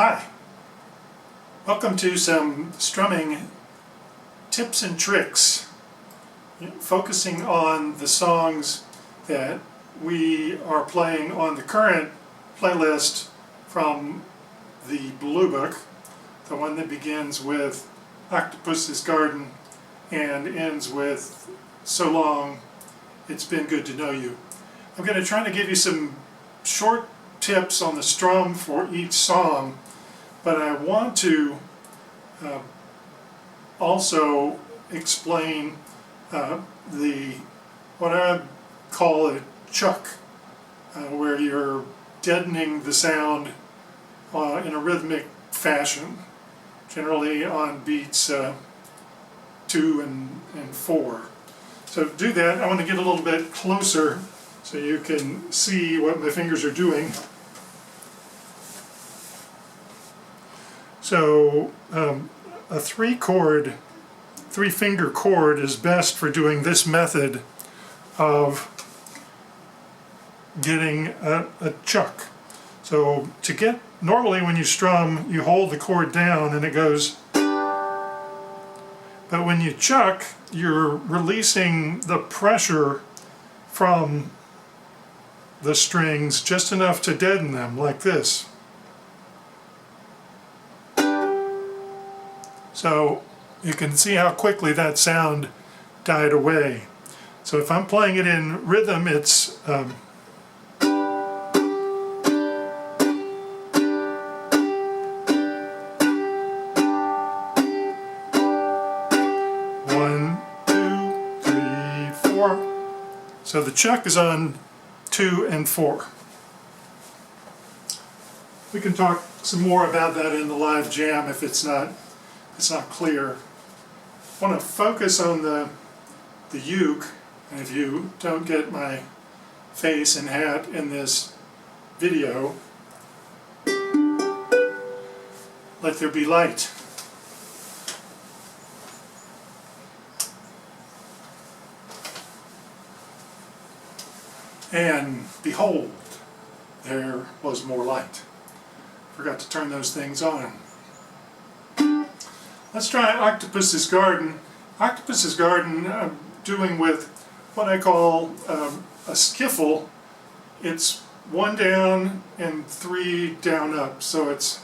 Hi, welcome to some strumming tips and tricks, focusing on the songs that we are playing on the current playlist from the Blue Book, the one that begins with Octopus's Garden and ends with So Long, It's Been Good to Know You. I'm going to try to give you some short tips on the strum for each song, but I want to also explain what I call a chuck, where you're deadening the sound in a rhythmic fashion, generally on beats 2 and 4. So to do that, I want to get a little bit closer so you can see what my fingers are doing. So a three-finger chord is best for doing this method of getting a chuck. So normally when you strum, you hold the chord down and it goes, but when you chuck, you're releasing the pressure from the strings just enough to deaden them, like this. So you can see how quickly that sound died away. So if I'm playing it in rhythm, it's one, two, three, four. So the chuck is on 2 and 4. We can talk some more about that in the live jam if it's not clear. I want to focus on the uke, and if you don't get my face and hat in this video, let there be light. And behold, there was more light. Forgot to turn those things on. Let's try Octopus's Garden. Octopus's Garden I'm doing with what I call a skiffle. It's 1 down and 3 down up. So it's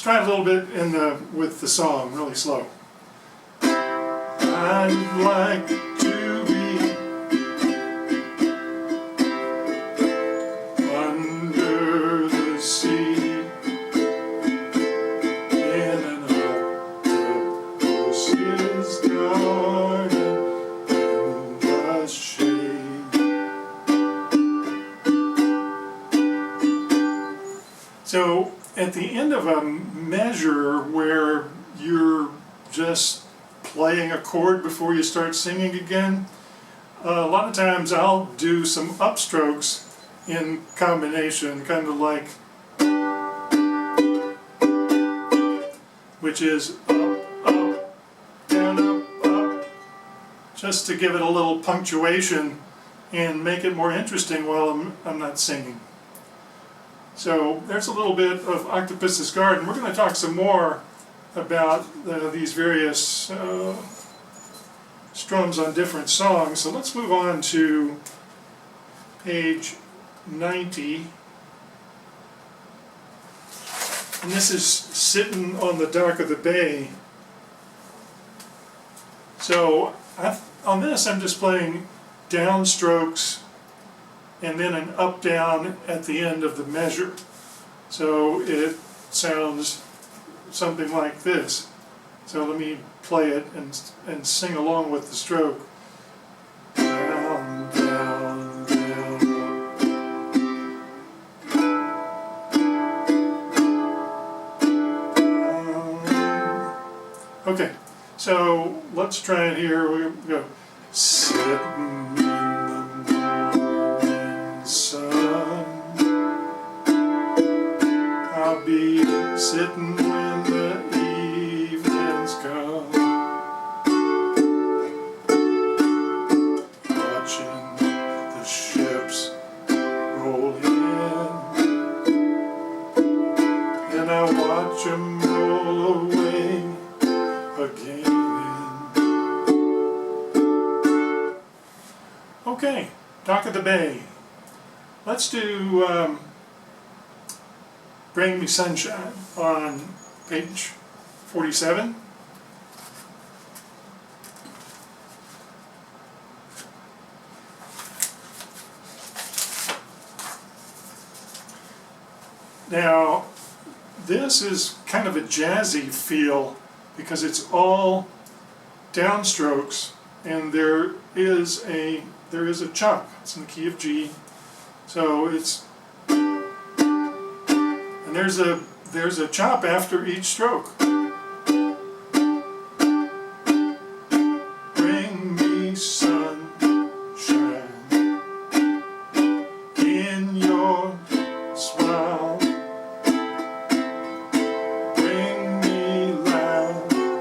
try a little bit with the song, really slow. I'd like to be under the sea in an octopus's garden in the shade. So at the end of a measure where you're just playing a chord before you start singing again, a lot of times I'll do some upstrokes in combination, kind of like, which is up, up, down, up, just to give it a little punctuation and make it more interesting while I'm not singing. So there's a little bit of Octopus's Garden. We're going to talk some more about these various strums on different songs. So let's move on to page 90. And this is Sitting on the Dock of the Bay. So on this I'm just playing downstrokes and then an up-down at the end of the measure. So it sounds something like this. So let me play it and sing along with the stroke. Down, down, down, up. Okay, so let's try it here. We go. Sitting in the morning sun, be sitting when the evenings come, watching the ships roll in, and I watch them roll away again. Okay, Dock of the Bay. Let's do Bring Me Sunshine on page 47. Now, this is kind of a jazzy feel because it's all downstrokes, and there is a chop. It's in the key of G, so it's, and there's a chop after each stroke. Bring me sunshine in your smile. Bring me laughter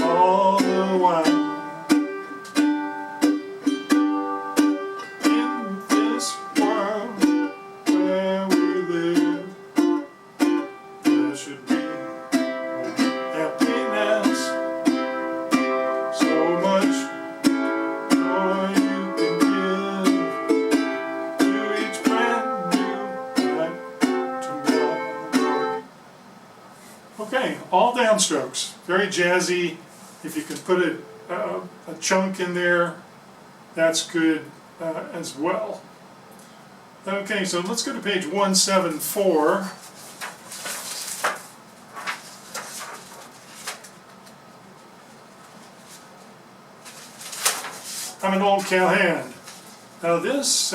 all the while. In this world where we live, there should be happiness. So much joy you can give to each brand new night tomorrow. Okay, all downstrokes, very jazzy. If you can put a chunk in there, that's good as well. Okay, so let's go to page 174. I'm an old cowhand. Now this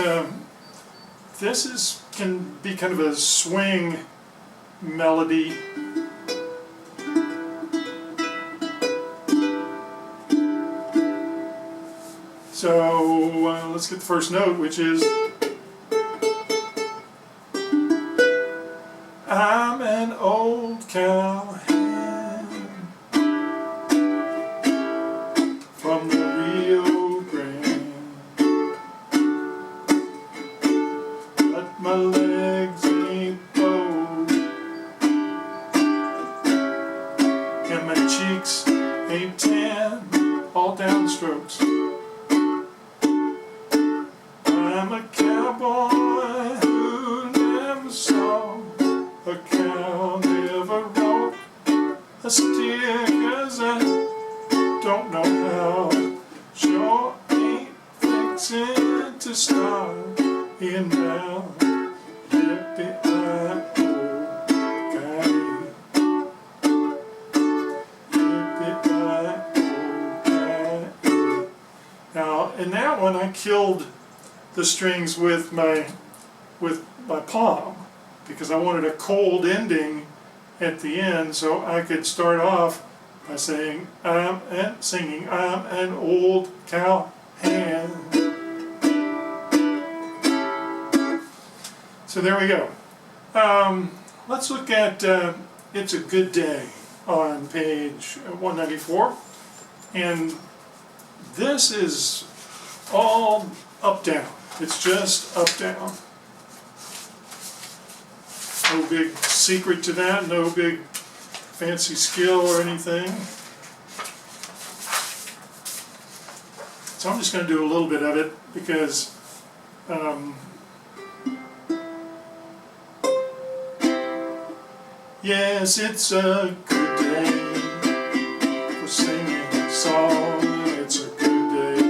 can be kind of a swing melody. So let's get the first note, which is I'm an old cowhand from the Rio Grande, but my legs ain't bowed and my cheeks ain't tan, all downstrokes. I'm a cowboy who never saw a cow, never rode a steer, 'cause I don't know how. Sure ain't fixing to start in now. Yippee-I-oh, yippee-I-oh. Now, in that one, I killed the strings with my palm because I wanted a cold ending at the end, so I could start off by saying singing I'm an old cowhand. So there we go. Let's look at It's a Good Day on page 194, and this is all up down. It's just up down. No big secret to that, no big fancy skill or anything. So I'm just going to do a little bit of it because yes, it's a good day for singing a song. It's a good day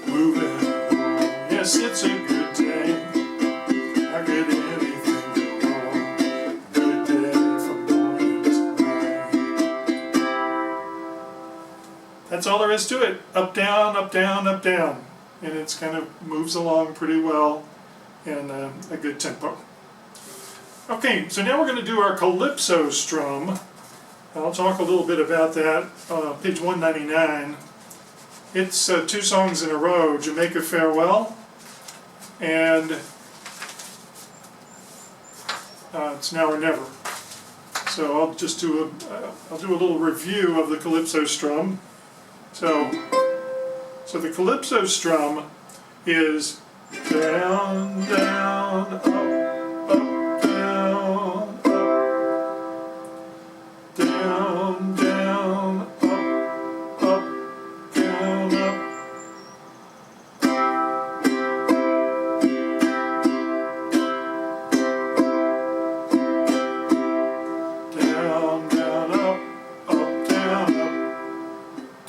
moving along. Yes, it's a good day. How could anything go wrong? Good day from morning to night. That's all there is to it. Up, down, up, down, up, down. And it's kind of moves along pretty well in a good tempo. Okay, so now we're going to do our calypso strum. I'll talk a little bit about that. Page 199. It's 2 songs in a row, Jamaica Farewell and It's Now or Never. So I'll just do a little review of the calypso strum. So the calypso strum is down, down, up, down, up, down, down, up, down, up. Down, down, up, down, up,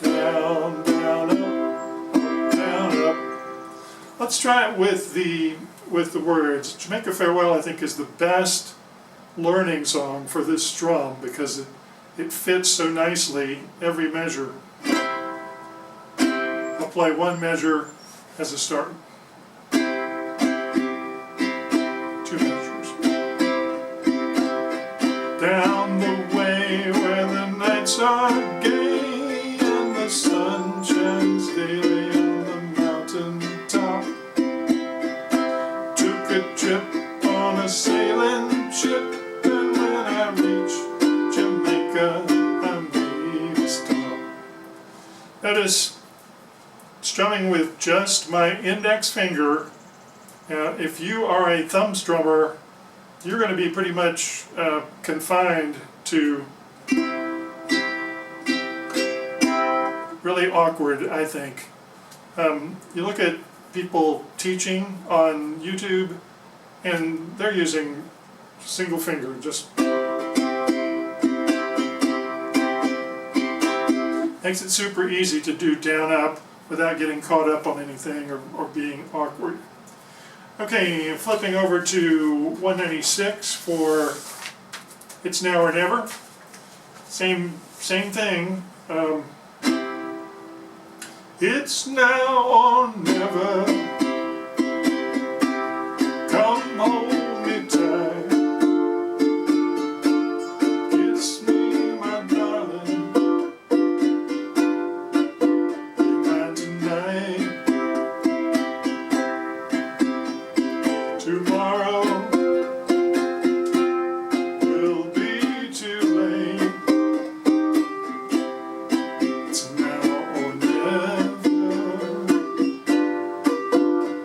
down, down, up, down, up. Let's try it with the words. Jamaica Farewell, I think, is the best learning song for this strum because it fits so nicely every measure. I'll play one measure as a start. Two measures. Down the way where the nights are gay and the sun shines daily on the mountain top. Took a trip on a sailing ship, and when I reach Jamaica, I made a stop. Notice strumming with just my index finger. If you are a thumb strummer, you're going to be pretty much confined to really awkward, I think. You look at people teaching on YouTube and they're using single finger, just makes it super easy to do down up without getting caught up on anything or being awkward. Okay, flipping over to 196 for It's Now or Never. Same thing. It's now or never. Come hold me tight. Kiss me, my darling. Be mine tonight. Tomorrow will be too late. It's now or never,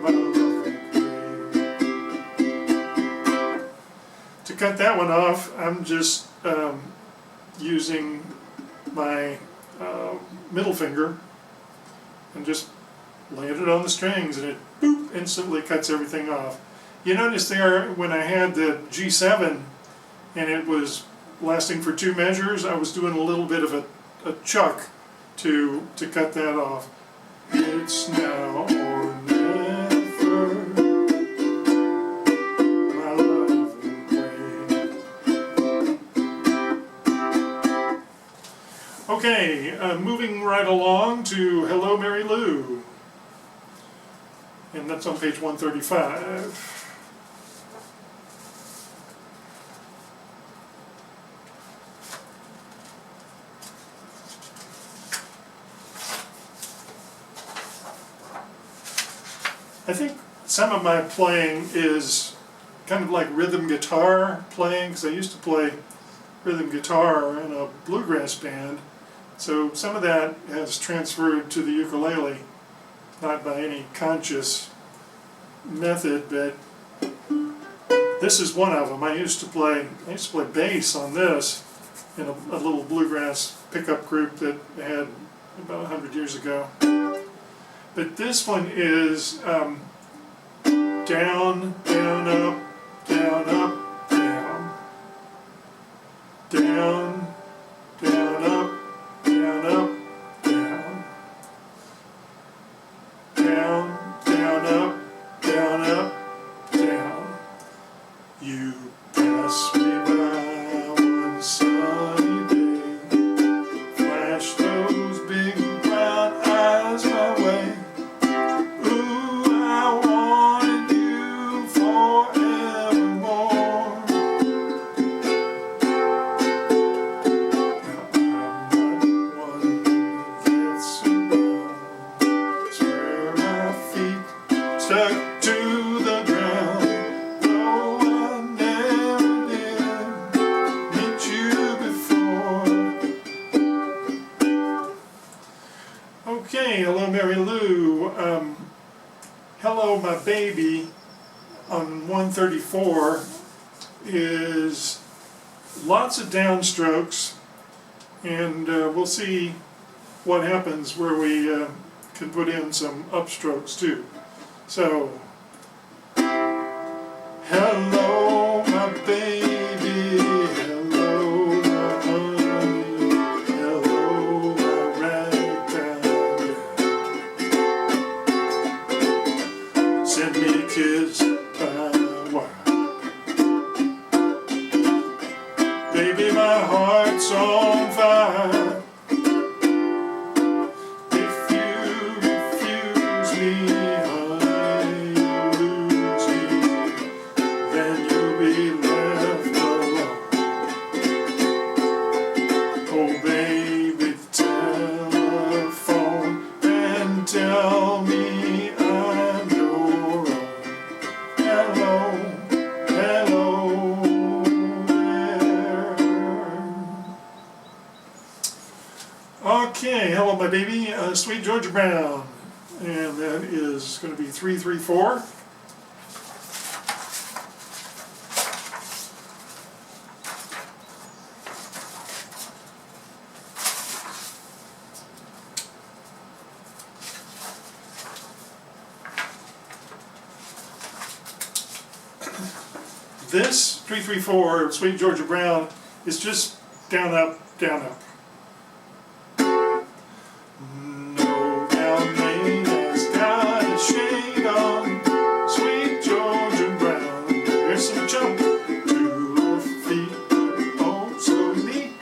my lovely queen. To cut that one off, I'm just using my middle finger and just laying it on the strings, and it boop, instantly cuts everything off. You notice there when I had the G7 and it was lasting for two measures, I was doing a little bit of a chuck to cut that off. It's now or never, my lovely queen. Okay, moving right along to Hello Mary Lou. And that's on page 135. I think some of my playing is kind of like rhythm guitar playing, because I used to play rhythm guitar in a bluegrass band. So some of that has transferred to the ukulele, not by any conscious method, but this is one of them. I used to play bass on this in a little bluegrass pickup group that I had about 100 years ago. But this one is down, down, up, down, up, down, down, down, up, down, up, down, down, down, up, down, up, down. You pass me by one sunny day, flash those big brown eyes my way. Stuck to the ground, though I never Hello My Baby on 134 is lots of downstrokes, and we'll see what happens where we can put in some upstrokes too. So, hello my baby, hello my honey, hello my ragtime girl. Send me a kiss by wire. Baby, my heart's on fire. If you refuse me, honey, you'll lose me. Then you'll be left alone. Oh, baby, telephone and tell me I'm your own. Hello, hello there. Okay, hello my baby, Sweet Georgia Brown, and that is going to be 334. This 334, Sweet Georgia Brown, is just down, up, down, up. No down Main has got a shade on, Sweet Georgia Brown. There's some jump to her feet, oh so neat,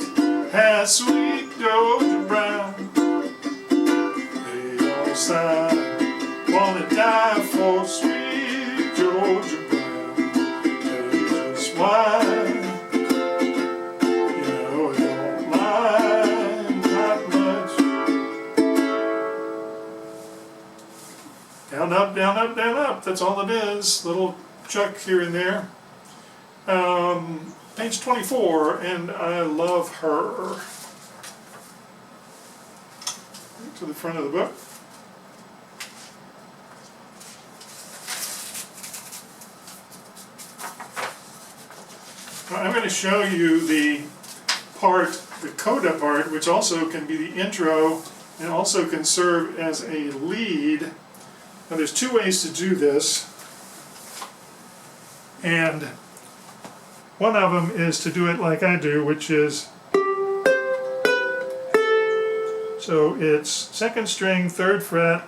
has Sweet Georgia Brown. They all sigh, wanna die for Sweet Georgia Brown. Why? You know, I don't mind not much. Down, up, down, up, down, up. That's all it is. Little chuck here and there. Page 24, and I love her. To the front of the book. I'm going to show you the part, the coda part, which also can be the intro and also can serve as a lead. Now there's two ways to do this, and one of them is to do it like I do, which is, so it's second string, third fret,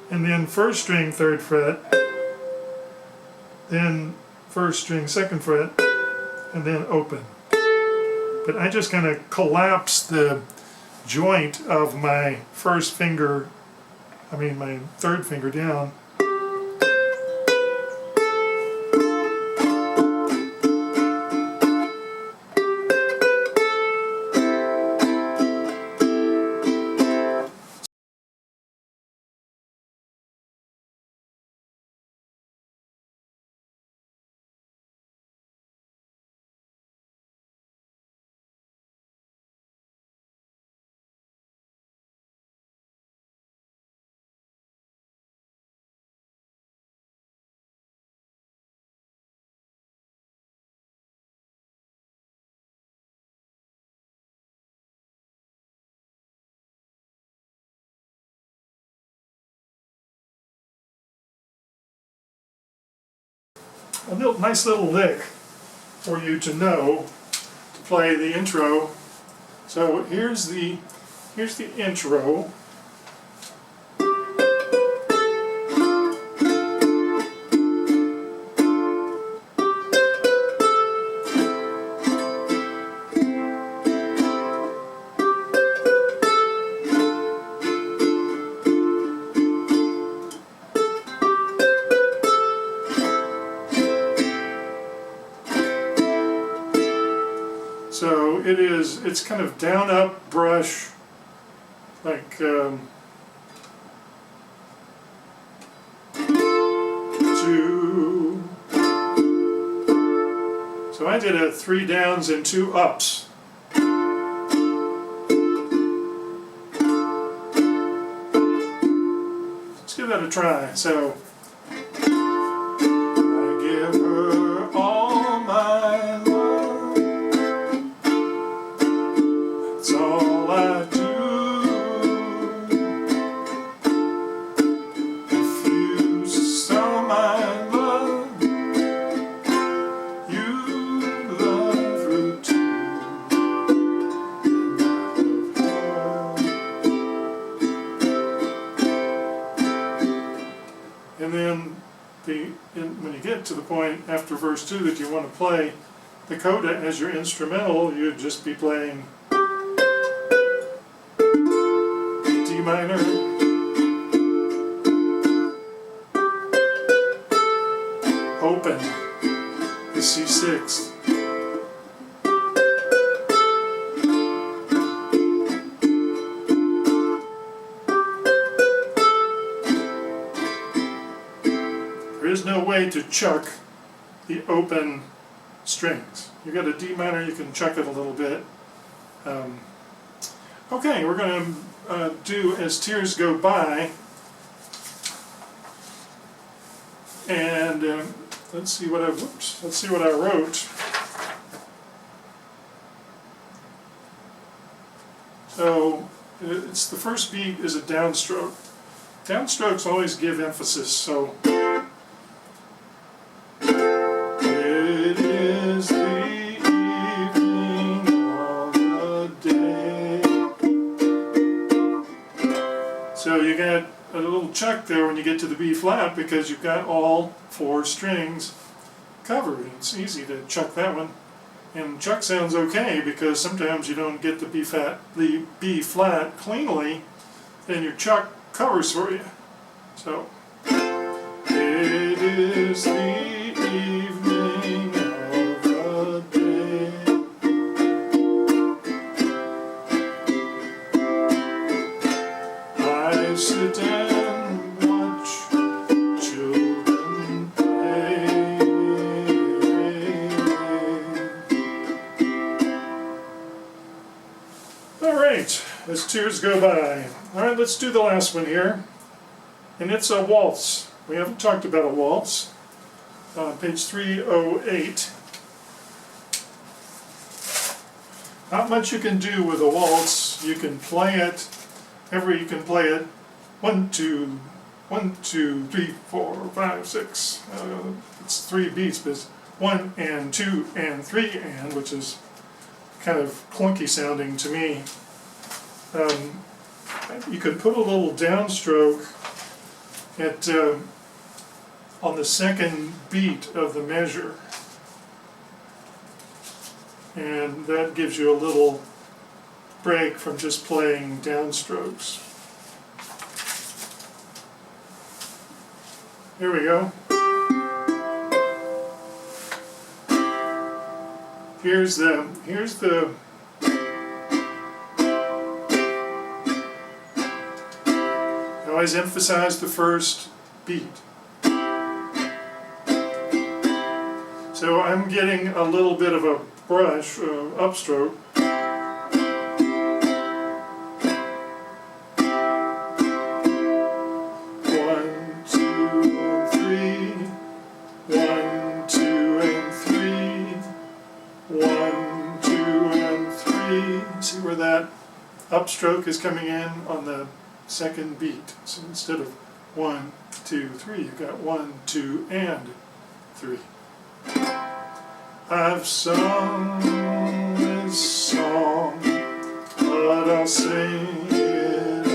and then first string, third fret, then first string, second fret, and then open. But I just kind of collapse the joint of my first finger, my third finger down. A nice little lick for you to know to play the intro. So here's the intro. So it's kind of down, up, brush, like two. So I did a 3 downs and 2 ups. Let's give give that a try. So, I give her all my love. That's all I do. If you saw my love, you love her too. And then when you get to the point after verse 2 that you want to play the coda as your instrumental, you'd just be playing D minor, open, the C6. There is no way to chuck the open strings. You got a D minor, you can chuck it a little bit. Okay, we're going to do As Tears Go By, and let's see what I wrote. So it's the first beat is a downstroke. Downstrokes always give emphasis. So. It is the evening of the day. So you got a little chuck there when you get to the B flat because you've got all 4 strings covered. It's easy to chuck that one. And chuck sounds okay because sometimes you don't get the B flat cleanly, then your chuck covers for you. So it is the evening of the day. I sit and watch children play. Alright, as tears go by. Alright, let's do the last one here. And it's a waltz. We haven't talked about a waltz. Page 308. Not much you can do with a waltz. You can play it, you can play it 1, 2, 1, 2, 3, 4, 5, 6. It's 3 beats, but it's 1 and 2 and 3 and, which is kind of clunky sounding to me. You could put a little downstroke at on the second beat of the measure, and that gives you a little break from just playing downstrokes. Here we go. Here's the I always emphasize the first beat. So I'm getting a little bit of a brush, upstroke. 1, 2 and 3. 1, 2 and 3. 1, 2 and 3. See where that upstroke is coming in on the second beat. So instead of 1, 2, 3, you've got 1, 2, and 3. I've sung this song, but I'll sing it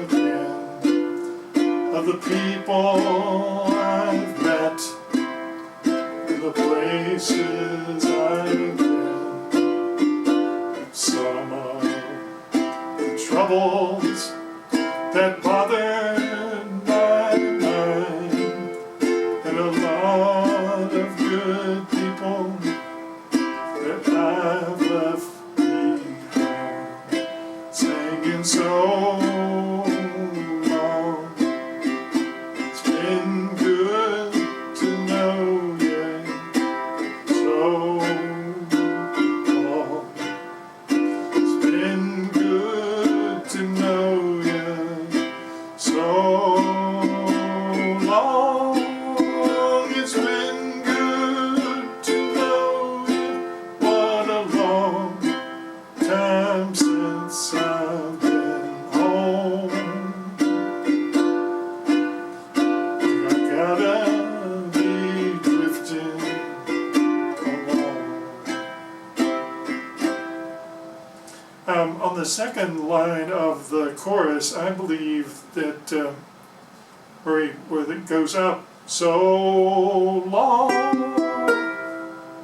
again, of the people I've met, and the places I've been, some of the troubles that bothered my mind, and a lot of good people that I've left behind, singing so long. It's been good to know you so long. It's been good to know you so the second line of the chorus, I believe that where it goes up, so long,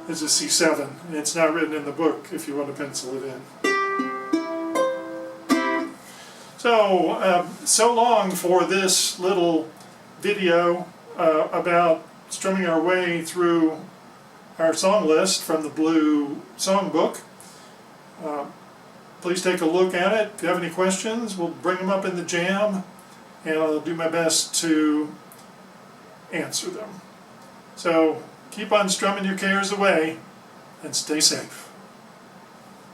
is a C7. It's not written in the book if you want to pencil it in. So long for this little video about strumming our way through our song list from the Blue Songbook. Please take a look at it. If you have any questions, we'll bring them up in the jam, and I'll do my best to answer them. So keep on strumming your cares away and stay safe.